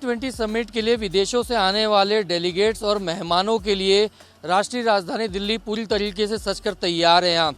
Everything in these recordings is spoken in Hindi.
G20 समिट के लिए विदेशों से आने वाले डेलीगेट्स और मेहमानों के लिए राष्ट्रीय राजधानी दिल्ली पूरी तरीके से सजकर तैयार है। यहाँ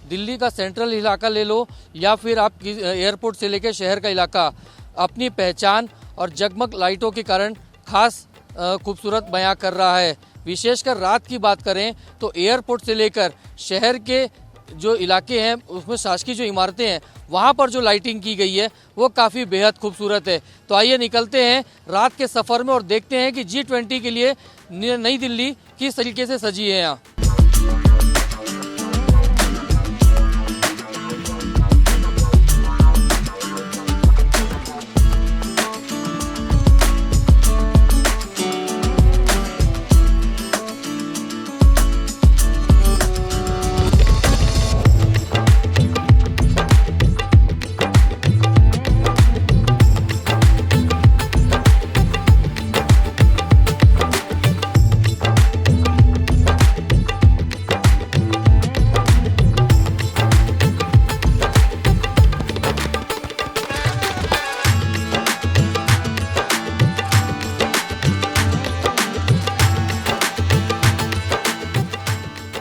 दिल्ली का सेंट्रल इलाका ले लो या फिर आप एयरपोर्ट से लेकर शहर का इलाका अपनी पहचान और जगमग लाइटों के कारण खास खूबसूरत बयां कर रहा है। विशेषकर रात की बात करें तो एयरपोर्ट से लेकर शहर के जो इलाके हैं उसमें शासकीय जो इमारतें हैं वहाँ पर जो लाइटिंग की गई है वो काफ़ी बेहद खूबसूरत है। तो आइए निकलते हैं रात के सफ़र में और देखते हैं कि G20 के लिए नई दिल्ली किस तरीके से सजी है। यहाँ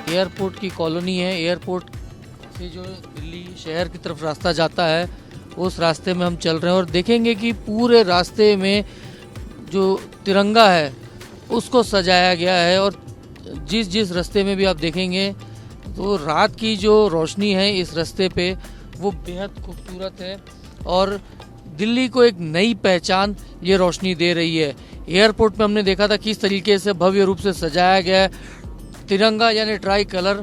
एयरपोर्ट की कॉलोनी है। एयरपोर्ट से जो दिल्ली शहर की तरफ रास्ता जाता है उस रास्ते में हम चल रहे हैं और देखेंगे कि पूरे रास्ते में जो तिरंगा है उसको सजाया गया है। और जिस जिस रास्ते में भी आप देखेंगे तो रात की जो रोशनी है इस रास्ते पे वो बेहद खूबसूरत है और दिल्ली को एक नई पहचान ये रोशनी दे रही है। एयरपोर्ट में हमने देखा था किस तरीके से भव्य रूप से सजाया गया है। तिरंगा यानी ट्राई कलर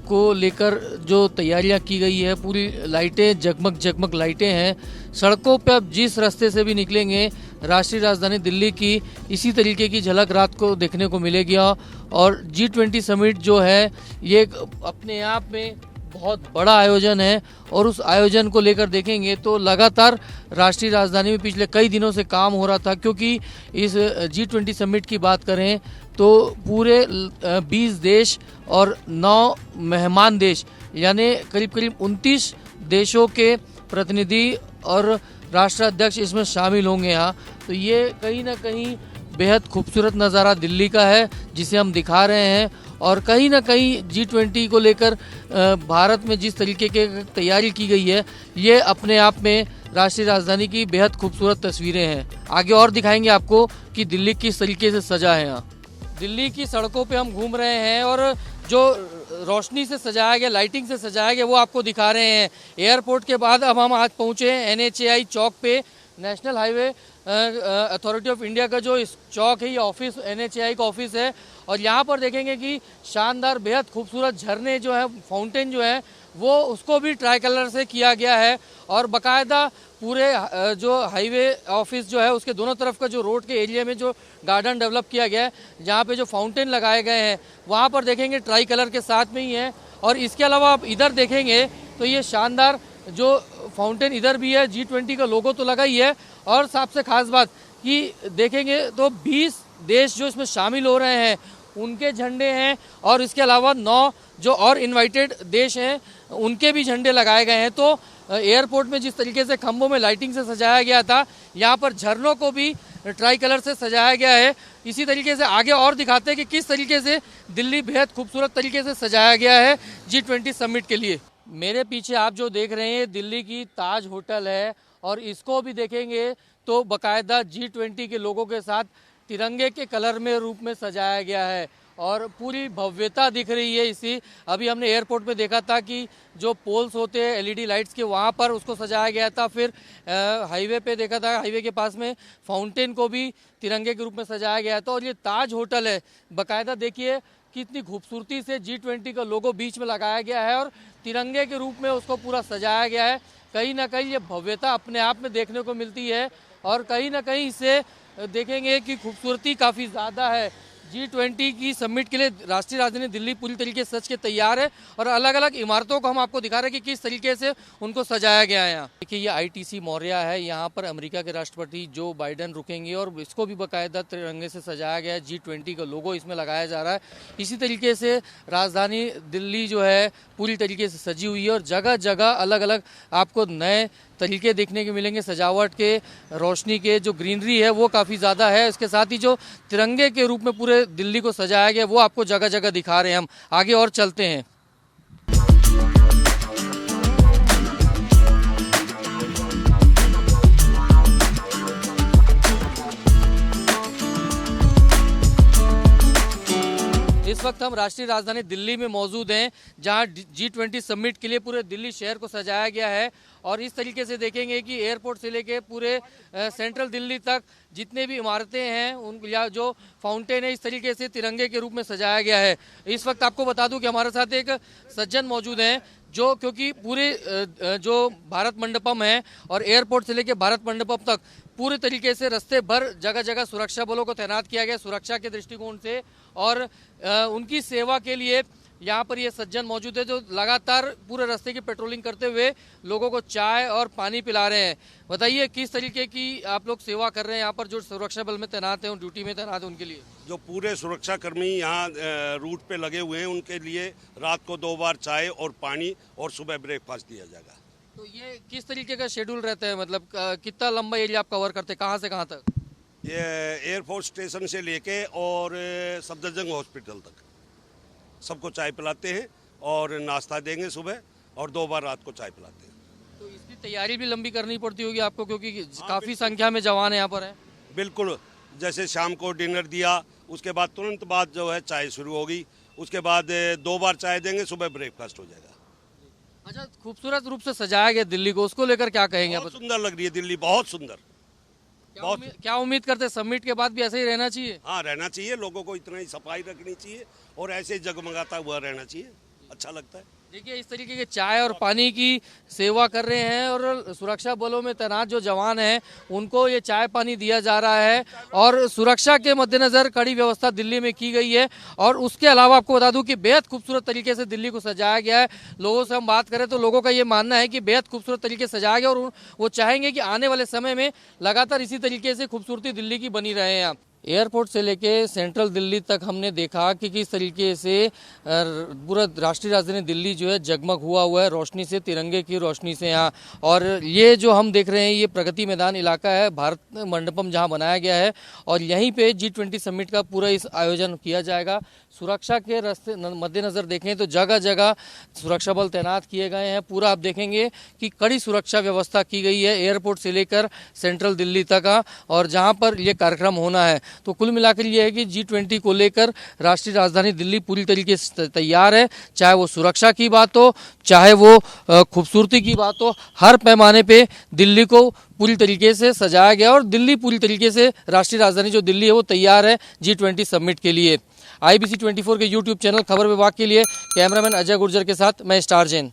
को लेकर जो तैयारियां की गई है, पूरी लाइटें जगमग जगमग लाइटें हैं। सड़कों पे अब जिस रास्ते से भी निकलेंगे राष्ट्रीय राजधानी दिल्ली की इसी तरीके की झलक रात को देखने को मिलेगी। और G20 समिट जो है ये अपने आप में बहुत बड़ा आयोजन है और उस आयोजन को लेकर देखेंगे तो लगातार राष्ट्रीय राजधानी में पिछले कई दिनों से काम हो रहा था, क्योंकि इस G20 समिट की बात करें तो पूरे 20 देश और 9 मेहमान देश यानी करीब करीब 29 देशों के प्रतिनिधि और राष्ट्राध्यक्ष इसमें शामिल होंगे। यहाँ तो ये कहीं ना कहीं बेहद खूबसूरत नज़ारा दिल्ली का है जिसे हम दिखा रहे हैं। और कहीं ना कहीं G20 को लेकर भारत में जिस तरीके की तैयारी की गई है ये अपने आप में राष्ट्रीय राजधानी की बेहद खूबसूरत तस्वीरें हैं। आगे और दिखाएंगे आपको कि दिल्ली किस तरीके से सजा है। यहाँ दिल्ली की सड़कों पे हम घूम रहे हैं और जो रोशनी से सजाया गया, लाइटिंग से सजाया गया वो आपको दिखा रहे हैं। एयरपोर्ट के बाद अब हम आज पहुँचे हैं NHAI चौक पे। National highway authority of India का जो इस चौक है ये ऑफिस NHAI का ऑफिस है और यहाँ पर देखेंगे कि शानदार बेहद खूबसूरत झरने जो है, फाउंटेन जो है वो उसको भी ट्राई कलर से किया गया है। और बाकायदा पूरे जो हाईवे ऑफिस जो है उसके दोनों तरफ का जो रोड के एरिया में जो गार्डन डेवलप किया गया है, जहाँ पे जो फाउंटेन लगाए गए हैं वहाँ पर देखेंगे ट्राई कलर के साथ में ही है। और इसके अलावा आप इधर देखेंगे तो ये शानदार जो फाउंटेन इधर भी है, G20 का लोगो तो लगा ही है। और सबसे खास बात कि देखेंगे तो 20 देश जो इसमें शामिल हो रहे हैं उनके झंडे हैं और इसके अलावा 9 जो और इनवाइटेड देश हैं उनके भी झंडे लगाए गए हैं। तो एयरपोर्ट में जिस तरीके से खंभों में लाइटिंग से सजाया गया था, यहाँ पर झरनों को भी ट्राई कलर से सजाया गया है। इसी तरीके से आगे और दिखाते हैं कि किस तरीके से दिल्ली बेहद खूबसूरत तरीके से सजाया गया है G20 समिट के लिए। मेरे पीछे आप जो देख रहे हैं दिल्ली की ताज होटल है और इसको भी देखेंगे तो बाकायदा G20 के लोगों के साथ तिरंगे के कलर में रूप में सजाया गया है और पूरी भव्यता दिख रही है इसी। अभी हमने एयरपोर्ट में देखा था कि जो पोल्स होते हैं LED लाइट्स के वहाँ पर उसको सजाया गया था। फिर हाईवे पे देखा था, हाईवे के पास में फाउंटेन को भी तिरंगे के रूप में सजाया गया था। और ये ताज होटल है, बाकायदा देखिए कितनी खूबसूरती से G20 का लोगो बीच में लगाया गया है और तिरंगे के रूप में उसको पूरा सजाया गया है। कहीं ना कहीं ये भव्यता अपने आप में देखने को मिलती है और कहीं ना कहीं इससे देखेंगे कि खूबसूरती काफ़ी ज़्यादा है। G20 की समिट के लिए राष्ट्रीय राजधानी दिल्ली पूरी तरीके से सज के तैयार है और अलग अलग इमारतों को हम आपको दिखा रहे हैं कि किस तरीके से उनको सजाया गया है। यहाँ देखिए ये ITC मौर्या है, यहाँ पर अमेरिका के राष्ट्रपति जो बाइडेन रुकेंगे और इसको भी बाकायदा तिरंगे से सजाया गया है। G20 का लोगो इसमें लगाया जा रहा है। इसी तरीके से राजधानी दिल्ली जो है पूरी तरीके से सजी हुई है और जगह जगह अलग अलग आपको नए तरीके देखने के मिलेंगे सजावट के, रोशनी के, जो ग्रीनरी है वो काफ़ी ज़्यादा है। इसके साथ ही जो तिरंगे के रूप में पूरे दिल्ली को सजाया गया वो आपको जगह जगह दिखा रहे हैं। हम आगे और चलते हैं। इस वक्त हम राष्ट्रीय राजधानी दिल्ली में मौजूद हैं, जहां G20 समिट के लिए पूरे दिल्ली शहर को सजाया गया है। और इस तरीके से देखेंगे कि एयरपोर्ट से लेके पूरे सेंट्रल दिल्ली तक जितने भी इमारतें हैं उन या जो फाउंटेन है, इस तरीके से तिरंगे के रूप में सजाया गया है। इस वक्त आपको बता दूं कि हमारे साथ एक सज्जन मौजूद हैं, जो क्योंकि पूरे जो भारत मंडपम है और एयरपोर्ट से लेके भारत मंडपम तक पूरे तरीके से रास्ते भर जगह जगह सुरक्षा बलों को तैनात किया गया सुरक्षा के दृष्टिकोण से। और उनकी सेवा के लिए यहाँ पर ये सज्जन मौजूद है, जो लगातार पूरे रास्ते की पेट्रोलिंग करते हुए लोगों को चाय और पानी पिला रहे हैं। बताइए किस तरीके की आप लोग सेवा कर रहे हैं यहाँ पर, जो सुरक्षा बल में तैनात हैं, ड्यूटी में तैनात है उनके लिए? जो पूरे सुरक्षा कर्मी यहाँ रूट पे लगे हुए हैं उनके लिए रात को 2 बार चाय और पानी और सुबह ब्रेकफास्ट दिया जाएगा। तो ये किस तरीके का शेड्यूल रहता है, मतलब कितना लंबा एरिया आप कवर करते हैं, कहाँ से कहाँ तक? ये एयरफोर्स स्टेशन से लेके और सफदरजंग हॉस्पिटल तक सबको चाय पिलाते हैं और नाश्ता देंगे सुबह, और 2 बार रात को चाय पिलाते हैं। तो इसकी तैयारी भी लंबी करनी पड़ती होगी आपको, क्योंकि काफ़ी संख्या में जवान यहाँ पर हैं। बिल्कुल, जैसे शाम को डिनर दिया, उसके बाद तुरंत बाद जो है चाय शुरू होगी, उसके बाद 2 बार चाय देंगे, सुबह ब्रेकफास्ट हो जाएगा। अच्छा, खूबसूरत रूप से सजाया गया दिल्ली को, उसको लेकर क्या कहेंगे? बहुत सुंदर लग रही है दिल्ली, बहुत सुंदर। क्या उम्मीद करते हैं समिट के बाद भी ऐसे ही रहना चाहिए? हाँ, रहना चाहिए, लोगों को इतना ही सफाई रखनी चाहिए और ऐसे जगमगाता हुआ रहना चाहिए, अच्छा लगता है। देखिए इस तरीके के चाय और पानी की सेवा कर रहे हैं और सुरक्षा बलों में तैनात जो जवान हैं उनको ये चाय पानी दिया जा रहा है। और सुरक्षा के मद्देनज़र कड़ी व्यवस्था दिल्ली में की गई है। और उसके अलावा आपको बता दूं कि बेहद खूबसूरत तरीके से दिल्ली को सजाया गया है। लोगों से हम बात करें तो लोगों का ये मानना है कि बेहद खूबसूरत तरीके से सजाया गया और वो चाहेंगे कि आने वाले समय में लगातार इसी तरीके से खूबसूरती दिल्ली की बनी रहे यहाँ। एयरपोर्ट से लेके सेंट्रल दिल्ली तक हमने देखा कि किस तरीके से पूरा राष्ट्रीय राजधानी दिल्ली जो है जगमग हुआ है रोशनी से, तिरंगे की रोशनी से यहाँ। और ये जो हम देख रहे हैं ये प्रगति मैदान इलाका है, भारत मंडपम जहाँ बनाया गया है और यहीं पे G20 समिट का पूरा इस आयोजन किया जाएगा। सुरक्षा के रास्ते मद्देनज़र देखें तो जगह जगह सुरक्षा बल तैनात किए गए हैं। पूरा आप देखेंगे कि कड़ी सुरक्षा व्यवस्था की गई है एयरपोर्ट से लेकर सेंट्रल दिल्ली तक और जहाँ पर ये कार्यक्रम होना है। तो कुल मिलाकर ये है कि G20 को लेकर राष्ट्रीय राजधानी दिल्ली पूरी तरीके से तैयार है। चाहे वो सुरक्षा की बात हो, चाहे वो खूबसूरती की बात हो, हर पैमाने पे दिल्ली को पूरी तरीके से सजाया गया और दिल्ली पूरी तरीके से राष्ट्रीय राजधानी जो दिल्ली है वो तैयार है G20 समिट के लिए। IBC 24 के YouTube चैनल खबर विभाग के लिए कैमरामैन अजय गुर्जर के साथ मैं स्टार जैन।